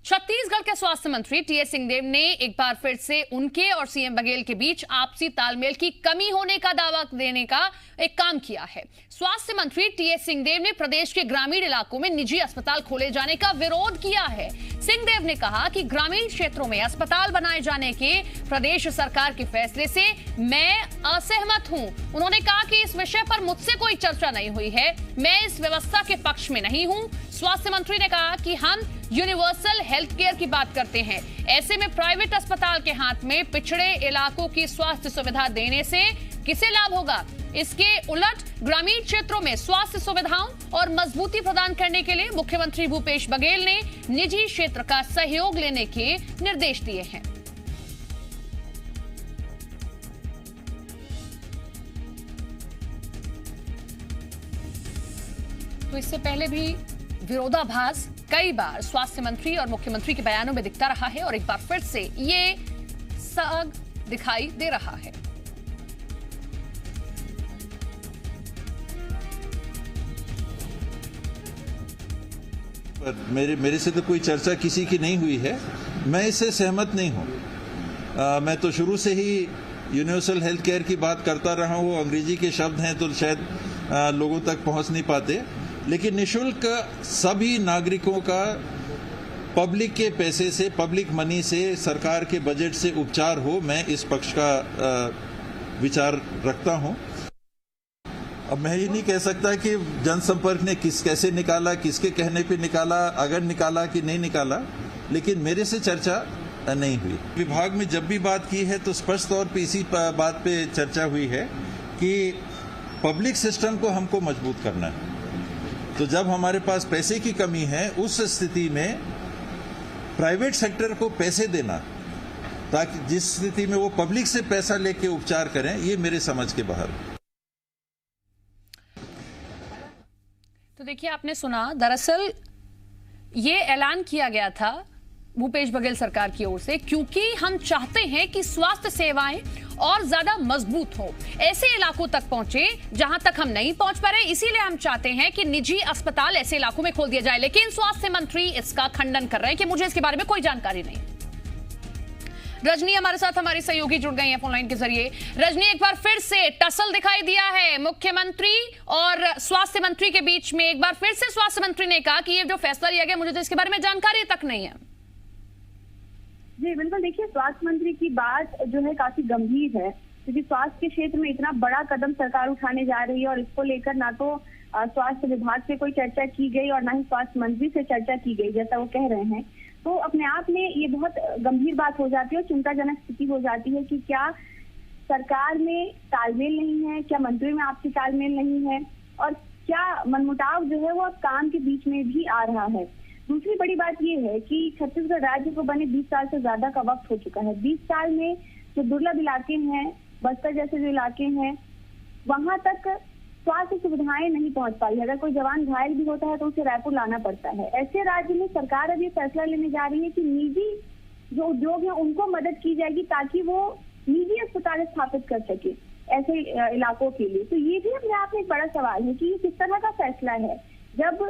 छत्तीसगढ़ के स्वास्थ्य मंत्री टीएस सिंहदेव ने एक बार फिर से उनके और सीएम बघेल के बीच आपसी तालमेल की कमी होने का दावा देने का एक काम किया है। स्वास्थ्य मंत्री टीएस सिंहदेव ने प्रदेश के ग्रामीण इलाकों में निजी अस्पताल खोले जाने का विरोध किया है। सिंहदेव ने कहा कि ग्रामीण क्षेत्रों में अस्पताल बनाए जाने के प्रदेश सरकार के फैसले से मैं असहमत हूं। उन्होंने कहा कि इस विषय पर मुझसे कोई चर्चा नहीं हुई है, मैं इस व्यवस्था के पक्ष में नहीं हूं। स्वास्थ्य मंत्री ने कहा कि हम यूनिवर्सल हेल्थ केयर की बात करते हैं, ऐसे में प्राइवेट अस्पताल के हाथ में पिछड़े इलाकों की स्वास्थ्य सुविधा देने से किसे लाभ होगा। इसके उलट ग्रामीण क्षेत्रों में स्वास्थ्य सुविधाओं और मजबूती प्रदान करने के लिए मुख्यमंत्री भूपेश बघेल ने निजी क्षेत्र का सहयोग लेने के निर्देश दिए हैं। तो इससे पहले भी विरोधाभास कई बार स्वास्थ्य मंत्री और मुख्यमंत्री के बयानों में दिखता रहा है और एक बार फिर से ये साग दिखाई दे रहा है। मेरे से तो कोई चर्चा किसी की नहीं हुई है, मैं इससे सहमत नहीं हूं। मैं तो शुरू से ही यूनिवर्सल हेल्थ केयर की बात करता रहा हूं। अंग्रेजी के शब्द हैं तो शायद लोगों तक पहुंच नहीं पाते, लेकिन निःशुल्क सभी नागरिकों का पब्लिक के पैसे से, पब्लिक मनी से, सरकार के बजट से उपचार हो, मैं इस पक्ष का विचार रखता हूं। अब मैं ये नहीं कह सकता कि जनसंपर्क ने कैसे निकाला, किसके कहने पे निकाला, अगर निकाला कि नहीं निकाला, लेकिन मेरे से चर्चा नहीं हुई। विभाग में जब भी बात की है तो स्पष्ट तौर पे इसी बात पे चर्चा हुई है कि पब्लिक सिस्टम को हमको मजबूत करना है। तो जब हमारे पास पैसे की कमी है, उस स्थिति में प्राइवेट सेक्टर को पैसे देना ताकि जिस स्थिति में वो पब्लिक से पैसा लेके उपचार करें, ये मेरे समझ के बाहर। तो देखिए, आपने सुना, दरअसल ये ऐलान किया गया था भूपेश बघेल सरकार की ओर से, क्योंकि हम चाहते हैं कि स्वास्थ्य सेवाएं और ज्यादा मजबूत हो, ऐसे इलाकों तक पहुंचे जहां तक हम नहीं पहुंच पा रहे। इसीलिए हम चाहते हैं कि निजी अस्पताल ऐसे इलाकों में खोल दिया जाए। लेकिन स्वास्थ्य मंत्री इसका खंडन कर रहे हैं कि मुझे इसके बारे में कोई जानकारी नहीं। रजनी हमारे साथ, हमारी सहयोगी जुड़ गई हैं फोनलाइन के जरिए। रजनी, एक बार फिर से टसल दिखाई दिया है मुख्यमंत्री और स्वास्थ्य मंत्री के बीच में। एक बार फिर से स्वास्थ्य मंत्री ने कहा कि ये जो फैसला लिया गया, मुझे तो इसके बारे में जानकारी तक नहीं है। जी बिल्कुल, देखिए, स्वास्थ्य मंत्री की बात जो है काफी गंभीर है, क्योंकि स्वास्थ्य के क्षेत्र में इतना बड़ा कदम सरकार उठाने जा रही है और इसको लेकर ना तो स्वास्थ्य विभाग से कोई चर्चा की गई और ना ही स्वास्थ्य मंत्री से चर्चा की गई, जैसा वो कह रहे हैं। तो अपने आप में ये बहुत गंभीर बात हो जाती है और चिंताजनक स्थिति हो जाती है कि क्या सरकार में तालमेल नहीं है, क्या मंत्रियों में आपसी तालमेल नहीं है, और क्या मनमुटाव जो है वो अब काम के बीच में भी आ रहा है। दूसरी बड़ी बात ये है कि छत्तीसगढ़ राज्य को बने 20 साल से ज्यादा का वक्त हो चुका है। 20 साल में जो दुर्लभ इलाके हैं, बस्तर जैसे जो इलाके हैं, वहां तक स्वास्थ्य सुविधाएं नहीं पहुंच पाई। अगर कोई जवान घायल भी होता है तो उसे रायपुर लाना पड़ता है। ऐसे राज्य में सरकार अब ये फैसला लेने जा रही है कि निजी जो उद्योग है उनको मदद की जाएगी ताकि वो निजी अस्पताल स्थापित कर सके ऐसे इलाकों के लिए। तो ये भी अपने आप में एक बड़ा सवाल है कि किस तरह का फैसला है। जब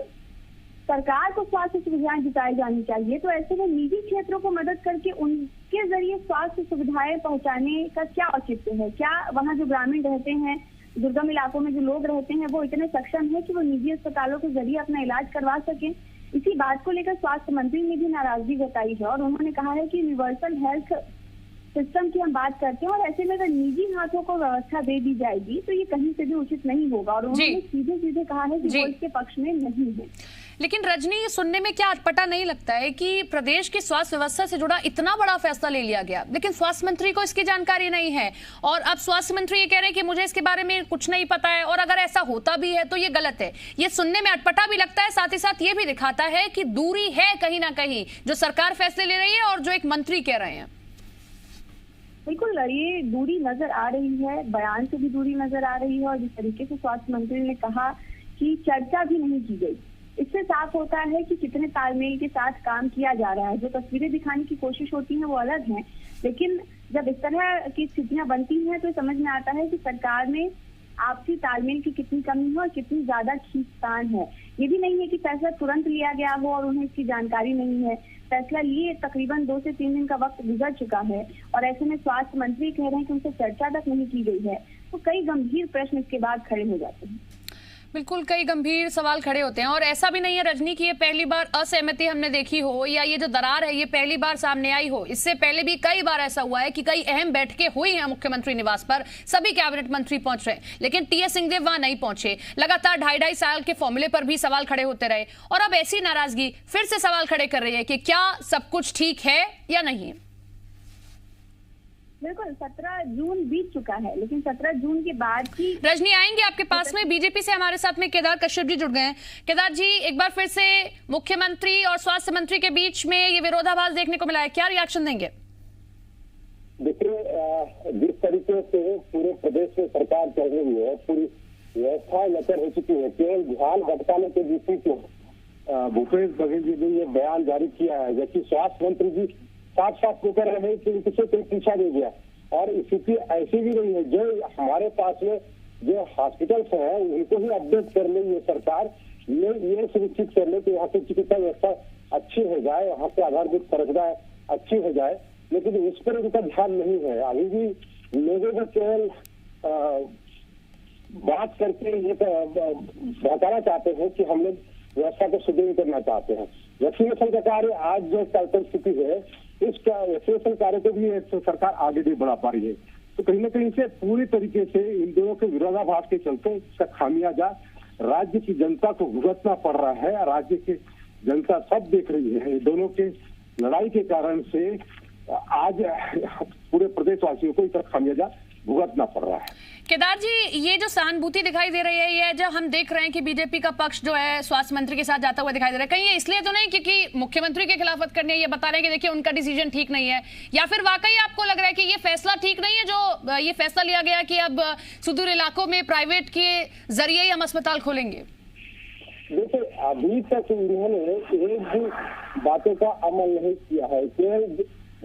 सरकार को स्वास्थ्य सुविधाएं जुटाई जानी चाहिए, तो ऐसे में निजी क्षेत्रों को मदद करके उनके जरिए स्वास्थ्य सुविधाएं पहुंचाने का क्या औचित्य है। क्या वहां जो ग्रामीण रहते हैं, दुर्गम इलाकों में जो लोग रहते हैं, वो इतने सक्षम है कि वो निजी अस्पतालों के जरिए अपना इलाज करवा सकें। इसी बात को लेकर स्वास्थ्य मंत्री ने भी नाराजगी जताई है और उन्होंने कहा है कि यूनिवर्सल हेल्थ सिस्टम की हम बात करते हैं और ऐसे में अगर निजी हाथों को व्यवस्था दे दी जाएगी तो ये कहीं से भी उचित नहीं होगा। और उन्होंने सीधे सीधे कहा है कि वो इसके पक्ष में नहीं है। लेकिन रजनी, ये सुनने में क्या अटपटा नहीं लगता है कि प्रदेश की स्वास्थ्य व्यवस्था से जुड़ा इतना बड़ा फैसला ले लिया गया, लेकिन स्वास्थ्य मंत्री को इसकी जानकारी नहीं है, और अब स्वास्थ्य मंत्री ये कह रहे हैं कि मुझे इसके बारे में कुछ नहीं पता है, और अगर ऐसा होता भी है तो ये गलत है। ये सुनने में अटपटा भी लगता है, साथ ही साथ ये भी दिखाता है कि दूरी है कहीं ना कहीं जो सरकार फैसले ले रही है और जो एक मंत्री कह रहे हैं। बिल्कुल, ये दूरी नजर आ रही है, बयान से भी दूरी नजर आ रही है, और जिस तरीके से स्वास्थ्य मंत्री ने कहा कि चर्चा भी नहीं की गई, इससे साफ होता है कि कितने तालमेल के साथ काम किया जा रहा है। जो तस्वीरें दिखाने की कोशिश होती हैं वो अलग हैं, लेकिन जब इस तरह की स्थितियां बनती हैं तो समझ में आता है कि सरकार में आपसी तालमेल की कितनी कमी है और कितनी ज्यादा खींचतान है। ये भी नहीं है कि फैसला तुरंत लिया गया हो और उन्हें इसकी जानकारी नहीं है। फैसला लिए तकरीबन 2 से 3 दिन का वक्त गुजर चुका है और ऐसे में स्वास्थ्य मंत्री कह रहे हैं कि उनसे चर्चा तक नहीं की गई है, तो कई गंभीर प्रश्न इसके बाद खड़े हो जाते हैं। बिल्कुल, कई गंभीर सवाल खड़े होते हैं। और ऐसा भी नहीं है रजनी कि ये पहली बार असहमति हमने देखी हो या ये जो दरार है ये पहली बार सामने आई हो। इससे पहले भी कई बार ऐसा हुआ है कि कई अहम बैठकें हुई हैं मुख्यमंत्री निवास पर, सभी कैबिनेट मंत्री पहुंच रहे, लेकिन टीएस सिंहदेव वहां नहीं पहुंचे। लगातार 2.5 साल के फॉर्मूले पर भी सवाल खड़े होते रहे और अब ऐसी नाराजगी फिर से सवाल खड़े कर रही है कि क्या सब कुछ ठीक है या नहीं। बिल्कुल, 17 जून बीत चुका है, लेकिन 17 जून के बाद की रजनी आएंगे आपके पास में। बीजेपी से हमारे साथ में केदार कश्यप जी जुड़ गए हैं। केदार जी, एक बार फिर से मुख्यमंत्री और स्वास्थ्य मंत्री के बीच में ये विरोधाभास देखने को मिला है, क्या रिएक्शन देंगे? देखिए, जिस तरीके से पूरे प्रदेश में सरकार चल रही है, पूरी व्यवस्था लचर हो चुकी है, केवल ध्यान भटकाने के विषय को भूपेश बघेल जी ने ये बयान जारी किया है, जबकि स्वास्थ्य मंत्री जी साफ साफ वो कर रहे हैं कि किसी कोई पीछा नहीं गया। और स्थिति ऐसी भी नहीं है, जो हमारे पास में जो हॉस्पिटल्स हैं उनको ही अपडेट कर ले ये सरकार, ये सुनिश्चित कर ले कि यहाँ की चिकित्सा व्यवस्था अच्छी हो जाए, वहाँ पे आधारभूत संरचना अच्छी हो जाए, लेकिन इस पर उनका ध्यान नहीं है। अभी भी लोगों को केवल बात करके ये बताना चाहते हैं कि हम लोग व्यवस्था को सुदृढ़ करना चाहते हैं। वैक्सीनेशन का कार्य आज जो कल्पन स्थिति है, इस वैक्सीनेशन कार्य को भी सरकार आगे नहीं बढ़ा पा रही है। तो कहीं ना कहीं से पूरी तरीके से इन दोनों के विरोधाभास के चलते इसका खामियाजा राज्य की जनता को भुगतना पड़ रहा है। राज्य की जनता सब देख रही है, इन दोनों के लड़ाई के कारण से आज पूरे प्रदेशवासियों को इसका खामियाजा भुगतना पड़ रहा है। केदार जी, ये जो सहानुभूति दिखाई दे रही है, ये जो हम देख रहे हैं कि बीजेपी का पक्ष जो है स्वास्थ्य मंत्री के साथ जाता हुआ दिखाई दे रहा है, कहीं ये इसलिए तो नहीं क्योंकि मुख्यमंत्री के खिलाफत करनी है, ये बता रहे हैं कि देखिए उनका डिसीजन ठीक नहीं है, या फिर वाकई आपको लग रहा है कि ये फैसला ठीक नहीं है जो ये फैसला लिया गया कि अब सुदूर इलाकों में प्राइवेट के जरिए ही हम अस्पताल खोलेंगे? देखिए, अभी तक इन्होंने एक भी बातों का अमल नहीं किया है, केवल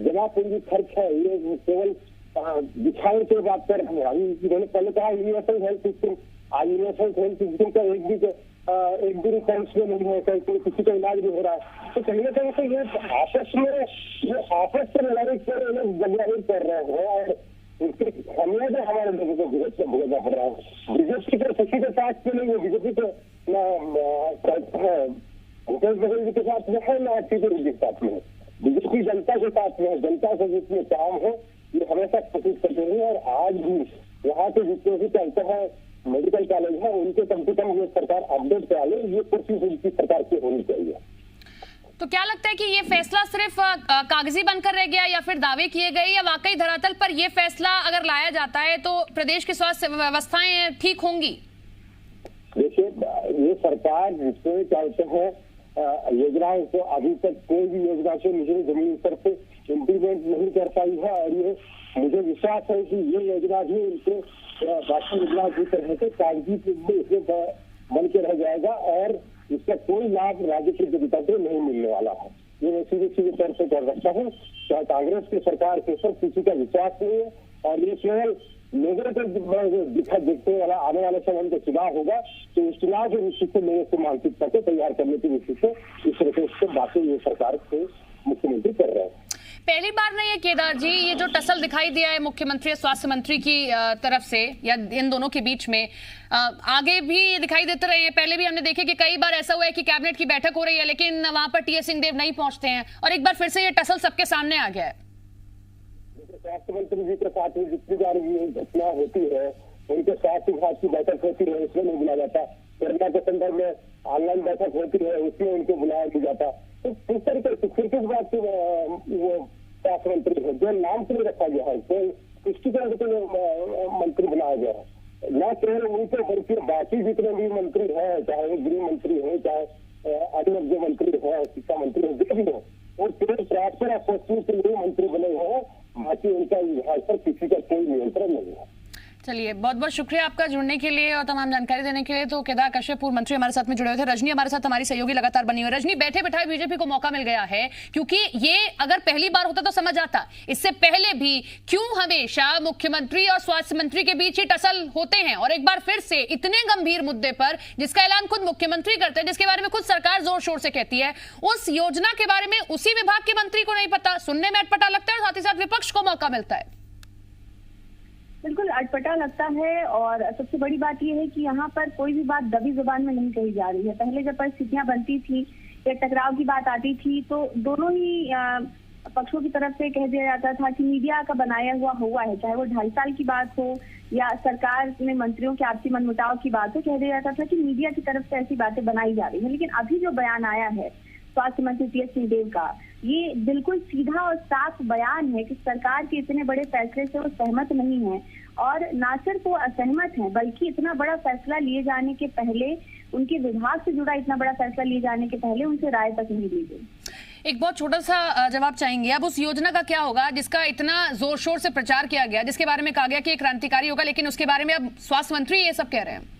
जमा पूंजी खर्च है, ये केवल दिखाने की बात कर रहे हैं। अभी इन्होंने पहले कहा यूनिवर्सल हेल्थ सिस्टम, आज यूनिवर्सल हेल्थ सिस्टम का एक भी रिफॉर्म्स में नहीं है, कहीं किसी का इलाज नहीं हो रहा है। तो कहीं ना कहीं से ये आपस में लड़ाई कर जगह कर रहे हैं और उसके खामियाजा हमारे लोगों को भुगतना पड़ रहा है। बीजेपी के सखी के साथ में नहीं है, बीजेपी को भूपेश बघेल जी के साथ में है, ना टीपी के साथ में है, बीजेपी जनता के साथ में है। जनता से जितने काम है ये हमेशा कोशिश करते हैं और आज भी यहाँ के जितने भी चलते हैं मेडिकल कॉलेज है उनके कम से कम ये सरकार अपडेट करा ले, ये कोशिश उनकी सरकार की होनी चाहिए। तो क्या लगता है कि ये फैसला सिर्फ कागजी बनकर रह गया या फिर दावे किए गए, या वाकई धरातल पर ये फैसला अगर लाया जाता है तो प्रदेश की स्वास्थ्य व्यवस्थाएं ठीक होंगी? देखिए, ये सरकार जिसको चाहते हैं योजनाओं को अभी तक कोई भी योजना से मुझे जमीन स्तर पे इम्प्लीमेंट नहीं कर पाई है और ये मुझे विश्वास है कि ये योजना भी उनके बाकी योजना की तरह से कागजी बन के रह जाएगा और इसका कोई लाभ राज्य की जनता को नहीं मिलने वाला है। ये मैं सीधे तौर पर कर रखता हूँ, चाहे कांग्रेस की सरकार के ऊपर किसी का विश्वास नहीं है और ये केवल लोगों को देखते वाला आने वाले समय में चुनाव होगा तो उस चुनाव के विषय से लोगों को मानसिकता को तैयार करने के विषय से इस तरह से बातें ये सरकार के मुख्यमंत्री कर रहे हैं। पहली बार नहीं है केदार जी, ये जो टसल दिखाई दिया है मुख्यमंत्री और स्वास्थ्य मंत्री की तरफ से या इन दोनों के बीच में, आगे भी दिखाई देते रहे हैं। पहले भी हमने देखे कि कई बार ऐसा हुआ है कि कैबिनेट की बैठक हो रही है लेकिन वहां पर टीएस सिंहदेव नहीं पहुंचते हैं और एक बार फिर से ये टसल सबके सामने आ गया है। स्वास्थ्य मंत्री जी के साथ में जितनी बार ये घटना होती है उनके स्वास्थ्य विभाग की बैठक होती है उसमें नहीं बुलाया जाता, कोरोना के संदर्भ में ऑनलाइन बैठक होती है उसमें उनको बुलाया नहीं जाता। तो इस तरीके से फिर किस बात की वो स्वास्थ्य मंत्री है जो नाम से नहीं रखा गया है, तो इसकी तरह से मंत्री बनाया गया है, न केवल उनके बल्कि बाकी जितने भी मंत्री है, चाहे वो गृह मंत्री हो, चाहे अन्य जो मंत्री है, शिक्षा मंत्री हो, जो भी हो, और केवल ट्रांसफर ऑफ पोस्टिंग के लिए मंत्री बने हो, बाकी उनका विभाग पर किसी का कोई नियंत्रण नहीं है। चलिए, बहुत बहुत शुक्रिया आपका जुड़ने के लिए और तमाम जानकारी देने के लिए। तो केदार कश्यप पूर्व मंत्री हमारे साथ में जुड़े हुए थे। रजनी हमारे साथ हमारी सहयोगी लगातार बनी हुई। रजनी, बैठे बैठाए बीजेपी को मौका मिल गया है, क्योंकि ये अगर पहली बार होता तो समझ आता, इससे पहले भी क्यों हमेशा मुख्यमंत्री और स्वास्थ्य मंत्री के बीच ही टसल होते हैं, और एक बार फिर से इतने गंभीर मुद्दे पर जिसका ऐलान खुद मुख्यमंत्री करते हैं, जिसके बारे में खुद सरकार जोर शोर से कहती है, उस योजना के बारे में उसी विभाग के मंत्री को नहीं पता। सुनने में अटपटा लगता है और साथ ही साथ विपक्ष को मौका मिलता है। बिल्कुल अटपटा लगता है, और सबसे बड़ी बात यह है कि यहाँ पर कोई भी बात दबी जुबान में नहीं कही जा रही है। पहले जब परिस्थितियां बनती थी या टकराव की बात आती थी तो दोनों ही पक्षों की तरफ से कह दिया जाता था कि मीडिया का बनाया हुआ है, चाहे वो 2.5 साल की बात हो या सरकार में मंत्रियों के आपसी मनमुटाव की बात हो, कह दिया जाता था कि मीडिया की तरफ से ऐसी बातें बनाई जा रही है। लेकिन अभी जो बयान आया है स्वास्थ्य मंत्री टी.एस. सिंहदेव का, ये बिल्कुल सीधा और साफ बयान है कि सरकार के इतने बड़े फैसले से वो सहमत नहीं है, और ना सिर्फ वो असहमत है बल्कि इतना बड़ा फैसला लिए जाने के पहले, उनके विभाग से जुड़ा इतना बड़ा फैसला लिए जाने के पहले उनसे राय तक नहीं ली गई। एक बहुत छोटा सा जवाब चाहेंगे, अब उस योजना का क्या होगा जिसका इतना जोर शोर से प्रचार किया गया, जिसके बारे में कहा गया कि ये क्रांतिकारी होगा, लेकिन उसके बारे में अब स्वास्थ्य मंत्री ये सब कह रहे हैं।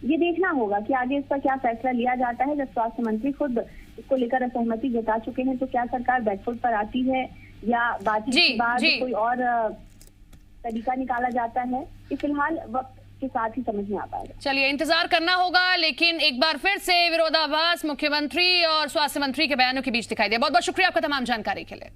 ये देखना होगा कि आगे इसका क्या फैसला लिया जाता है। जब स्वास्थ्य मंत्री खुद इसको लेकर असहमति जता चुके हैं तो क्या सरकार बैकफुट पर आती है या बातचीत के बाद कोई और तरीका निकाला जाता है, ये फिलहाल वक्त के साथ ही समझ में आ पाएगा। चलिए, इंतजार करना होगा, लेकिन एक बार फिर से विरोधाभास मुख्यमंत्री और स्वास्थ्य मंत्री के बयानों के बीच दिखाई दिया। बहुत बहुत शुक्रिया आपका तमाम जानकारी के लिए।